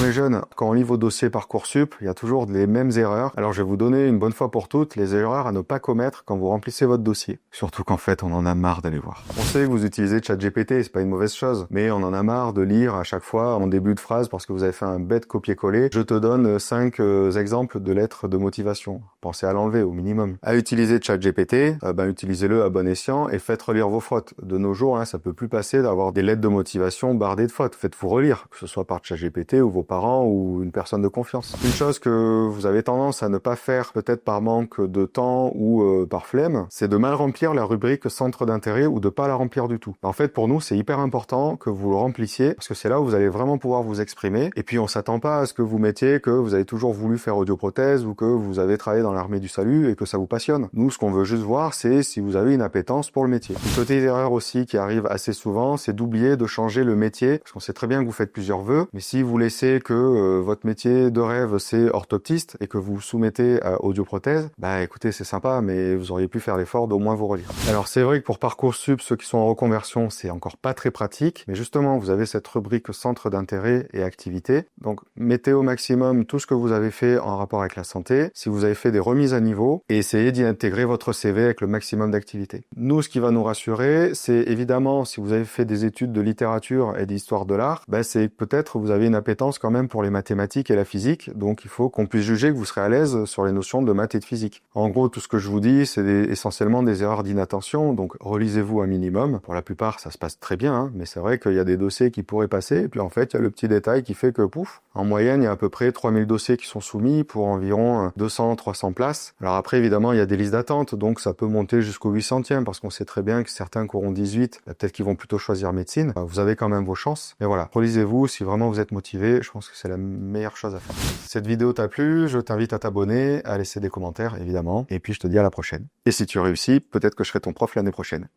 Pour les jeunes, quand on lit vos dossiers Parcoursup, il y a toujours les mêmes erreurs. Alors je vais vous donner une bonne fois pour toutes les erreurs à ne pas commettre quand vous remplissez votre dossier. Surtout qu'en fait, on en a marre d'aller voir. On sait que vous utilisez ChatGPT, c'est pas une mauvaise chose, mais on en a marre de lire à chaque fois en début de phrase parce que vous avez fait un bête copier-coller. Je te donne 5 exemples de lettres de motivation. Pensez à l'enlever au minimum. À utiliser ChatGPT, utilisez-le à bon escient et faites relire vos fautes. De nos jours, ça peut plus passer d'avoir des lettres de motivation bardées de fautes. Faites-vous relire, que ce soit par ChatGPT ou vos parents ou une personne de confiance. Une chose que vous avez tendance à ne pas faire, peut-être par manque de temps ou par flemme, c'est de mal remplir la rubrique centre d'intérêt ou de pas la remplir du tout. En fait, pour nous, c'est hyper important que vous le remplissiez parce que c'est là où vous allez vraiment pouvoir vous exprimer. Et puis, on s'attend pas à ce que vous mettiez que vous avez toujours voulu faire audioprothèse ou que vous avez travaillé dans l'armée du salut et que ça vous passionne. Nous, ce qu'on veut juste voir, c'est si vous avez une appétence pour le métier. Une petite erreur aussi qui arrive assez souvent, c'est d'oublier de changer le métier parce qu'on sait très bien que vous faites plusieurs vœux, mais si vous laissez que votre métier de rêve c'est orthoptiste et que vous vous soumettez à audioprothèse, écoutez, c'est sympa, mais vous auriez pu faire l'effort d'au moins vous relire. Alors c'est vrai que pour Parcoursup, ceux qui sont en reconversion, c'est encore pas très pratique, mais justement, vous avez cette rubrique centre d'intérêt et activité. Donc mettez au maximum tout ce que vous avez fait en rapport avec la santé, si vous avez fait des remises à niveau, et essayez d'y intégrer votre CV avec le maximum d'activités. Nous, ce qui va nous rassurer, c'est évidemment, si vous avez fait des études de littérature et d'histoire de l'art, c'est que peut-être vous avez une appétence quand même pour les mathématiques et la physique, donc il faut qu'on puisse juger que vous serez à l'aise sur les notions de maths et de physique. En gros, tout ce que je vous dis, c'est essentiellement des erreurs d'inattention, donc relisez-vous un minimum. Pour la plupart, ça se passe très bien, mais c'est vrai qu'il y a des dossiers qui pourraient passer, et puis en fait, il y a le petit détail qui fait que, pouf, en moyenne, il y a à peu près 3000 dossiers qui sont soumis pour environ 200-300 places. Alors après, évidemment, il y a des listes d'attente, donc ça peut monter jusqu'au 800e, parce qu'on sait très bien que certains qui auront 18, peut-être qu'ils vont plutôt choisir médecine. Vous avez quand même vos chances. Mais voilà, relisez-vous, si vraiment vous êtes motivé, je pense que c'est la meilleure chose à faire. Si cette vidéo t'a plu, je t'invite à t'abonner, à laisser des commentaires, évidemment, et puis je te dis à la prochaine. Et si tu réussis, peut-être que je serai ton prof l'année prochaine.